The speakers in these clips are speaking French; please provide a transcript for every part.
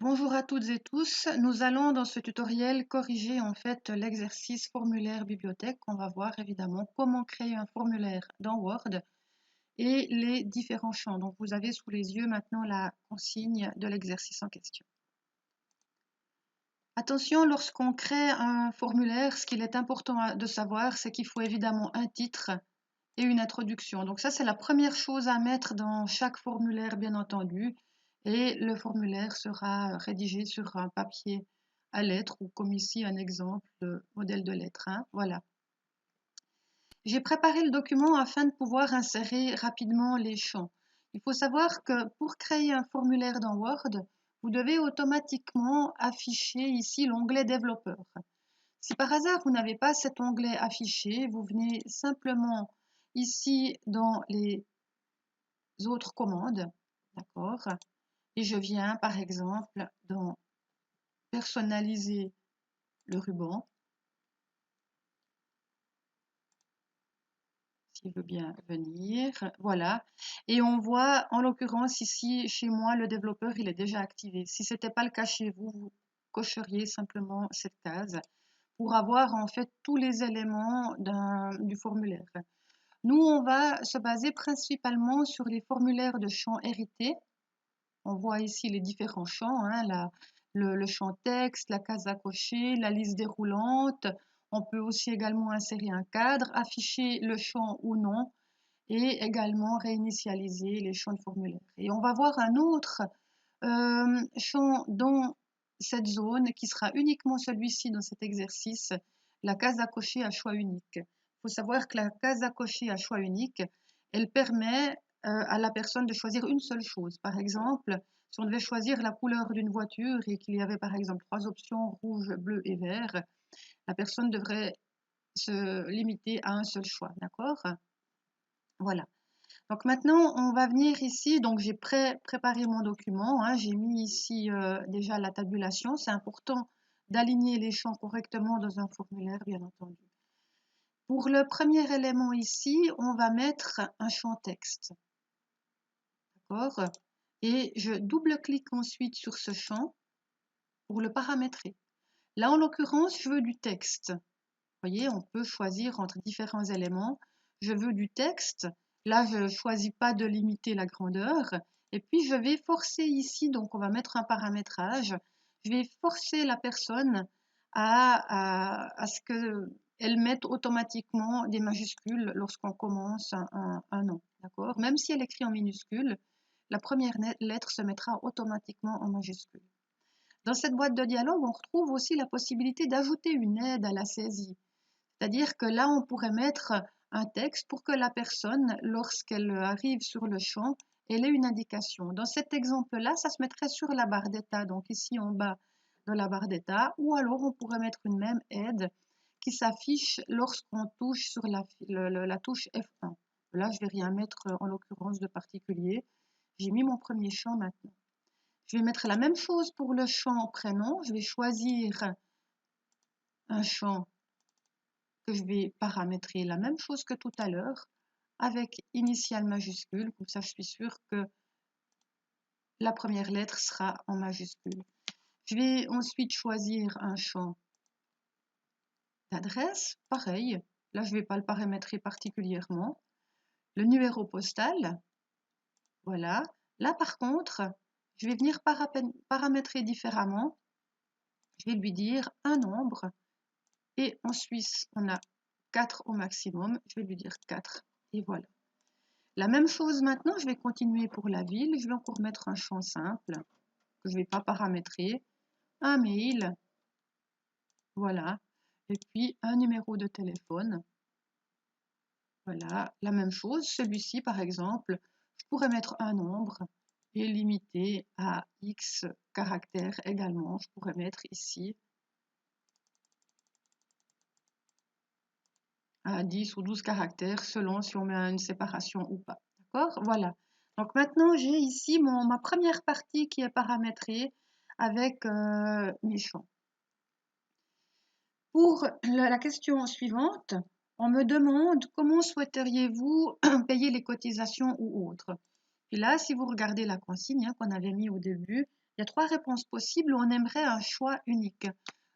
Bonjour à toutes et tous. Nous allons dans ce tutoriel corriger l'exercice formulaire bibliothèque. On va voir évidemment comment créer un formulaire dans Word et les différents champs. Donc vous avez sous les yeux maintenant la consigne de l'exercice en question. Attention, lorsqu'on crée un formulaire, ce qu'il est important de savoir, c'est qu'il faut évidemment un titre et une introduction. Donc ça, c'est la première chose à mettre dans chaque formulaire, bien entendu. Et le formulaire sera rédigé sur un papier à lettres ou comme ici un exemple de modèle de lettre. Voilà. J'ai préparé le document afin de pouvoir insérer rapidement les champs. Il faut savoir que pour créer un formulaire dans Word, vous devez automatiquement afficher ici l'onglet développeur. Si par hasard vous n'avez pas cet onglet affiché, vous venez simplement ici dans les autres commandes, d'accord? Et je viens par exemple dans personnaliser le ruban, s'il veut bien venir, voilà. Et on voit en l'occurrence ici chez moi le développeur il est déjà activé. Si ce n'était pas le cas chez vous, vous cocheriez simplement cette case pour avoir en fait tous les éléments du formulaire. Nous, on va se baser principalement sur les formulaires de champs hérités. On voit ici les différents champs, le champ texte, la case à cocher, la liste déroulante. On peut aussi également insérer un cadre, afficher le champ ou non et également réinitialiser les champs de formulaire. Et on va voir un autre champ dans cette zone qui sera uniquement celui-ci dans cet exercice, la case à cocher à choix unique. Il faut savoir que la case à cocher à choix unique, elle permet à la personne de choisir une seule chose. Par exemple, si on devait choisir la couleur d'une voiture et qu'il y avait par exemple 3 options, rouge, bleu et vert, la personne devrait se limiter à un seul choix, d'accord? Voilà. Donc maintenant, on va venir ici, donc j'ai préparé mon document, j'ai mis ici déjà la tabulation. C'est important d'aligner les champs correctement dans un formulaire, bien entendu. Pour le premier élément ici, on va mettre un champ texte. D'accord? Et je double-clique ensuite sur ce champ pour le paramétrer. Là, en l'occurrence, je veux du texte. Vous voyez, on peut choisir entre différents éléments. Je veux du texte. Là, je ne choisis pas de limiter la grandeur. Et puis, je vais forcer ici, donc on va mettre un paramétrage. Je vais forcer la personne à ce qu'elle mette automatiquement des majuscules lorsqu'on commence un nom. D'accord? Même si elle écrit en minuscule, la première lettre se mettra automatiquement en majuscule. Dans cette boîte de dialogue, on retrouve aussi la possibilité d'ajouter une aide à la saisie. C'est-à-dire que là, on pourrait mettre un texte pour que la personne, lorsqu'elle arrive sur le champ, elle ait une indication. Dans cet exemple-là, ça se mettrait sur la barre d'état, donc ici en bas de la barre d'état, ou alors on pourrait mettre une même aide qui s'affiche lorsqu'on touche sur la touche F1. Là, je ne vais rien mettre en l'occurrence de particulier. J'ai mis mon premier champ maintenant. Je vais mettre la même chose pour le champ prénom. Je vais choisir un champ que je vais paramétrer la même chose que tout à l'heure avec initiale majuscule. Comme ça, je suis sûre que la première lettre sera en majuscule. Je vais ensuite choisir un champ d'adresse. Pareil, là, je ne vais pas le paramétrer particulièrement. Le numéro postal, voilà. Là, par contre, je vais venir paramétrer différemment. Je vais lui dire un nombre. Et en Suisse, on a 4 au maximum. Je vais lui dire 4. Et voilà. La même chose maintenant, je vais continuer pour la ville. Je vais encore mettre un champ simple que je ne vais pas paramétrer. Un mail. Voilà. Et puis un numéro de téléphone. Voilà. La même chose. Celui-ci, par exemple, je pourrais mettre un nombre et limiter à X caractères également. Je pourrais mettre ici à 10 ou 12 caractères selon si on met une séparation ou pas. D'accord? Voilà. Donc maintenant, j'ai ici ma première partie qui est paramétrée avec mes champs. Pour la question suivante, on me demande comment souhaiteriez-vous payer les cotisations ou autres. Puis là, si vous regardez la consigne qu'on avait mis au début, il y a 3 réponses possibles où on aimerait un choix unique.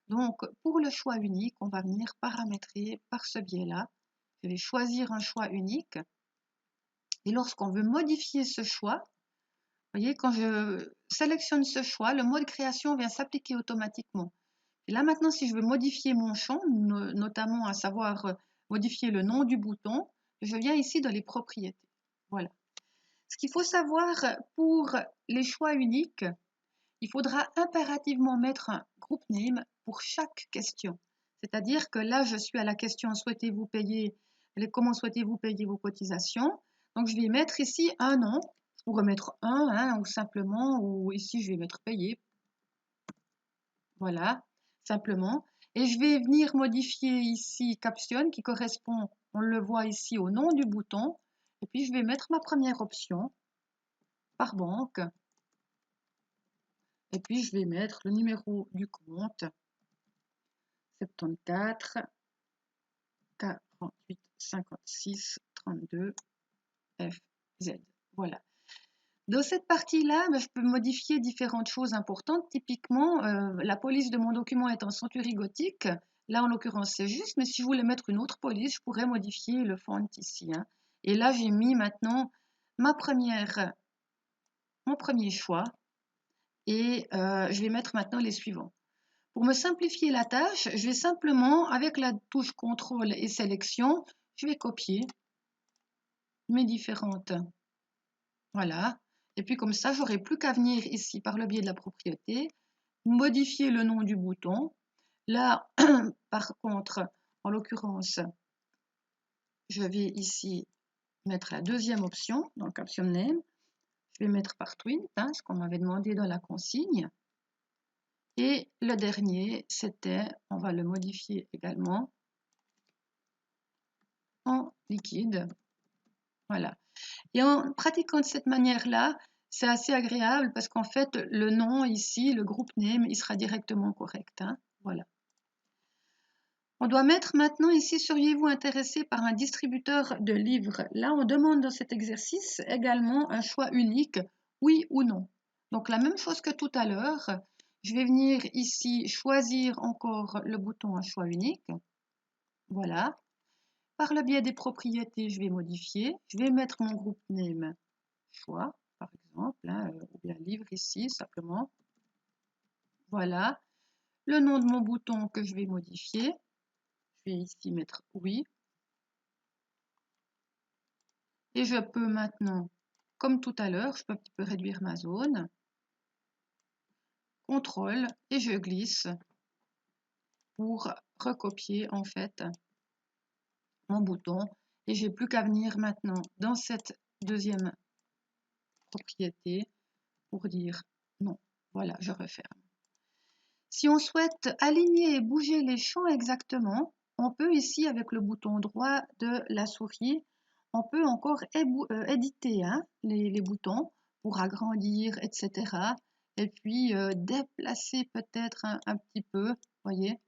Donc, pour le choix unique, on va venir paramétrer par ce biais-là. Je vais choisir un choix unique. Et lorsqu'on veut modifier ce choix, vous voyez, quand je sélectionne ce choix, le mode création vient s'appliquer automatiquement. Et là maintenant, si je veux modifier mon champ, notamment à savoir modifier le nom du bouton, je viens ici dans les propriétés. Voilà. Ce qu'il faut savoir pour les choix uniques, il faudra impérativement mettre un group name pour chaque question. C'est-à-dire que là, je suis à la question souhaitez-vous payer, comment souhaitez-vous payer vos cotisations? Donc, je vais mettre ici un nom, je pourrais mettre un, ou simplement, ou ici, je vais mettre payer. Voilà, simplement. Et je vais venir modifier ici caption qui correspond, on le voit ici, au nom du bouton. Et puis, je vais mettre ma première option par banque. Et puis, je vais mettre le numéro du compte 74 48 56 32 FZ. Voilà. Dans cette partie-là, je peux modifier différentes choses importantes. Typiquement, la police de mon document est en centurie gothique. Là, en l'occurrence, c'est juste. Mais si je voulais mettre une autre police, je pourrais modifier le font ici. Et là, j'ai mis maintenant mon premier choix. Et je vais mettre maintenant les suivants. Pour me simplifier la tâche, je vais simplement, avec la touche contrôle et sélection, je vais copier mes différentes. Voilà. Et puis comme ça, j'aurai plus qu'à venir ici par le biais de la propriété, modifier le nom du bouton. Là, par contre, en l'occurrence, je vais ici mettre la deuxième option dans le caption name. Je vais mettre par twin, ce qu'on m'avait demandé dans la consigne. Et le dernier, c'était, on va le modifier également en liquide. Voilà. Et en pratiquant de cette manière-là, c'est assez agréable parce qu'en fait, le nom ici, le group name, il sera directement correct. Voilà. On doit mettre maintenant ici, seriez-vous intéressé par un distributeur de livres? Là, on demande dans cet exercice également un choix unique, oui ou non. Donc, la même chose que tout à l'heure, je vais venir ici choisir encore le bouton un choix unique. Voilà. Par le biais des propriétés, je vais modifier. Je vais mettre mon groupe name choix, par exemple, ou bien livre ici, simplement. Voilà. Le nom de mon bouton que je vais modifier. Je vais ici mettre oui. Et je peux maintenant, comme tout à l'heure, je peux un petit peu réduire ma zone. Contrôle et je glisse pour recopier en fait mon bouton. Et j'ai plus qu'à venir maintenant dans cette deuxième propriété pour dire non. Voilà, je referme. Si on souhaite aligner et bouger les champs exactement, on peut ici avec le bouton droit de la souris, on peut encore éditer les boutons pour agrandir, etc. Et puis déplacer peut-être un petit peu, voyez.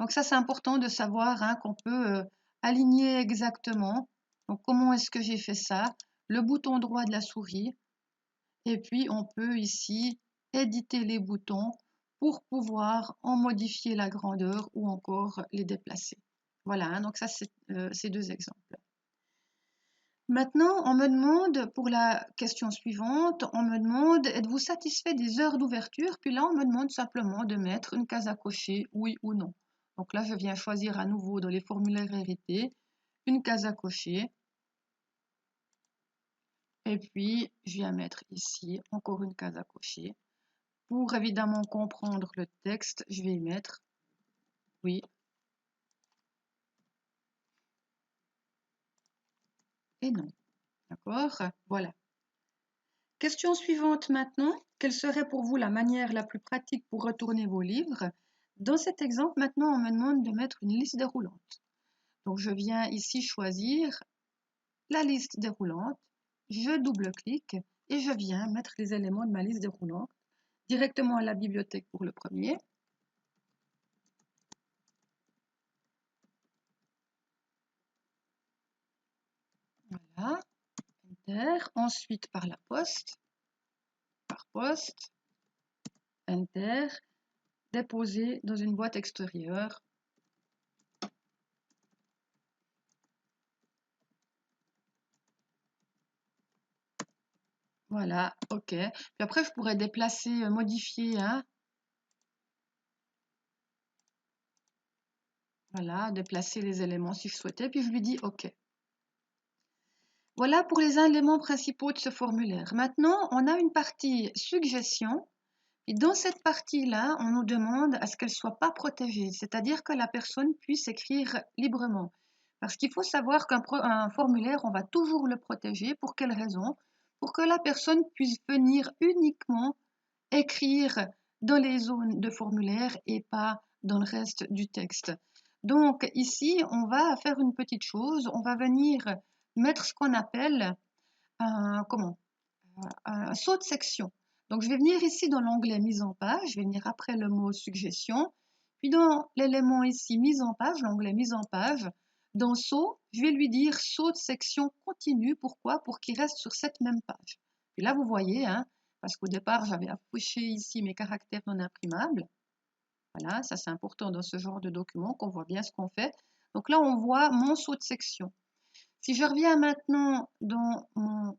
Donc ça c'est important de savoir qu'on peut aligner exactement. Donc comment est-ce que j'ai fait ça? Le bouton droit de la souris. Et puis on peut ici éditer les boutons pour pouvoir en modifier la grandeur ou encore les déplacer. Voilà, donc ça c'est ces deux exemples. Maintenant, on me demande, pour la question suivante, on me demande, êtes-vous satisfait des heures d'ouverture? Puis là, on me demande simplement de mettre une case à cocher, oui ou non. Donc là, je viens choisir à nouveau dans les formulaires hérités, une case à cocher. Et puis, je viens mettre ici encore une case à cocher. Pour évidemment comprendre le texte, je vais y mettre oui et non. D'accord? Voilà. Question suivante maintenant. Quelle serait pour vous la manière la plus pratique pour retourner vos livres? Dans cet exemple, maintenant, on me demande de mettre une liste déroulante. Donc, je viens ici choisir la liste déroulante. Je double-clique et je viens mettre les éléments de ma liste déroulante directement à la bibliothèque pour le premier. Voilà. Enter. Ensuite, par la poste, par poste, Enter, déposer dans une boîte extérieure. Voilà, OK. Puis après, je pourrais déplacer, modifier, hein. Voilà, déplacer les éléments si je souhaitais, puis je lui dis OK. Voilà pour les éléments principaux de ce formulaire. Maintenant, on a une partie suggestion. Et dans cette partie-là, on nous demande à ce qu'elle ne soit pas protégée, c'est-à-dire que la personne puisse écrire librement. Parce qu'il faut savoir qu'un formulaire, on va toujours le protéger. Pour quelle raison? Pour que la personne puisse venir uniquement écrire dans les zones de formulaire et pas dans le reste du texte. Donc ici, on va faire une petite chose, on va venir mettre ce qu'on appelle un saut de section. Donc je vais venir ici dans l'onglet mise en page, je vais venir après le mot suggestion, puis dans l'élément ici mise en page, l'onglet mise en page, dans saut, je vais lui dire saut de section continue. Pourquoi? Pour qu'il reste sur cette même page. Puis là vous voyez, hein, parce qu'au départ j'avais affiché ici mes caractères non imprimables. Voilà, ça c'est important dans ce genre de document qu'on voit bien ce qu'on fait. Donc là on voit mon saut de section. Si je reviens maintenant dans mon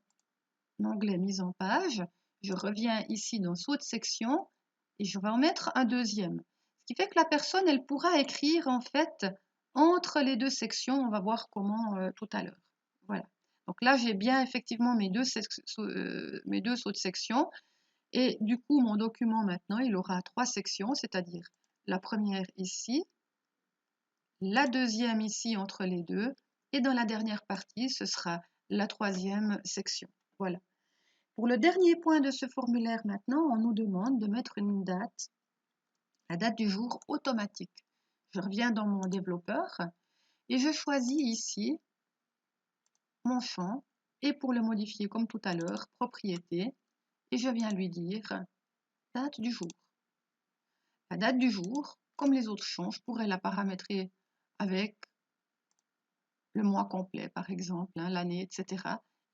onglet mise en page, je reviens ici dans saut de section et je vais en mettre un deuxième. Ce qui fait que la personne, elle pourra écrire en fait entre les deux sections. On va voir comment tout à l'heure. Voilà. Donc là, j'ai bien effectivement mes deux sauts de section. Et du coup, mon document maintenant, il aura 3 sections, c'est-à-dire la première ici, la deuxième ici entre les deux, et dans la dernière partie, ce sera la 3e section. Voilà. Pour le dernier point de ce formulaire maintenant, on nous demande de mettre une date, la date du jour automatique. Je reviens dans mon développeur et je choisis ici mon champ et pour le modifier comme tout à l'heure, propriété, et je viens lui dire date du jour. La date du jour, comme les autres champs, je pourrais la paramétrer avec le mois complet par exemple, hein, l'année, etc.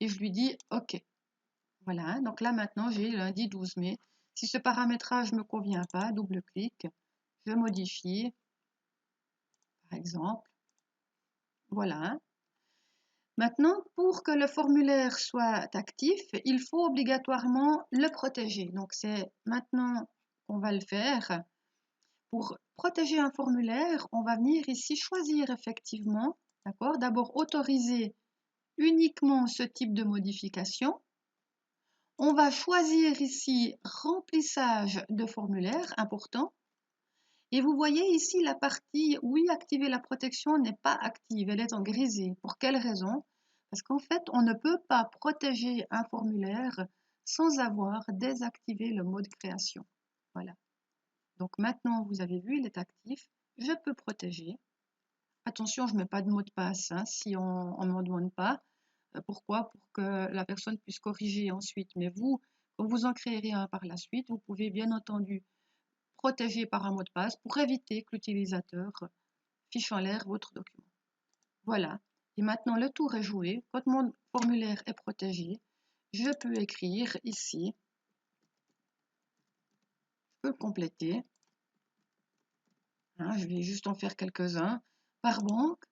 Et je lui dis OK. Voilà, donc là maintenant j'ai lundi 12 mai. Si ce paramétrage ne me convient pas, double-clic, je modifie, par exemple. Voilà. Maintenant, pour que le formulaire soit actif, il faut obligatoirement le protéger. Donc c'est maintenant qu'on va le faire. Pour protéger un formulaire, on va venir ici choisir effectivement, d'accord, d'abord autoriser uniquement ce type de modification. On va choisir ici remplissage de formulaire, important. Et vous voyez ici la partie oui, activer la protection n'est pas active, elle est en grisé. Pour quelle raison? Parce qu'en fait, on ne peut pas protéger un formulaire sans avoir désactivé le mode création. Voilà. Donc maintenant, vous avez vu, il est actif. Je peux protéger. Attention, je ne mets pas de mot de passe hein, si on ne m'en demande pas. Pourquoi? Pour que la personne puisse corriger ensuite. Mais vous, quand vous en créerez un par la suite, vous pouvez bien entendu protéger par un mot de passe pour éviter que l'utilisateur fiche en l'air votre document. Voilà. Et maintenant, le tour est joué. Quand mon formulaire est protégé, je peux écrire ici. Je peux compléter. Hein, je vais juste en faire quelques-uns. Par banque,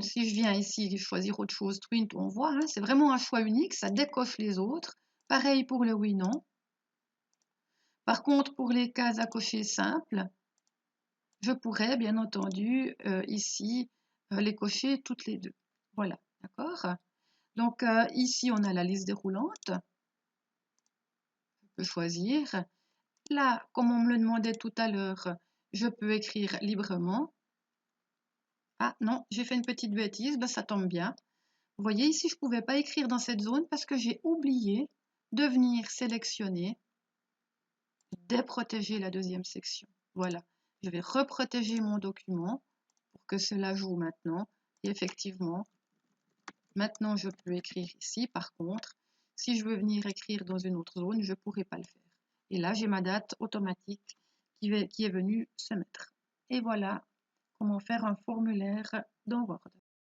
si je viens ici choisir autre chose, Twint, on voit, hein, c'est vraiment un choix unique, ça décoche les autres. Pareil pour le oui-non. Par contre, pour les cases à cocher simples, je pourrais bien entendu ici les cocher toutes les deux. Voilà, d'accord? Donc ici, on a la liste déroulante. Je peux choisir. Là, comme on me le demandait tout à l'heure, je peux écrire librement. Ah non, j'ai fait une petite bêtise, ben, ça tombe bien. Vous voyez ici, je ne pouvais pas écrire dans cette zone parce que j'ai oublié de venir sélectionner, déprotéger la deuxième section. Voilà, je vais reprotéger mon document pour que cela joue maintenant. Et effectivement, maintenant je peux écrire ici. Par contre, si je veux venir écrire dans une autre zone, je ne pourrai pas le faire. Et là, j'ai ma date automatique qui est venue se mettre. Et voilà comment faire un formulaire dans Word.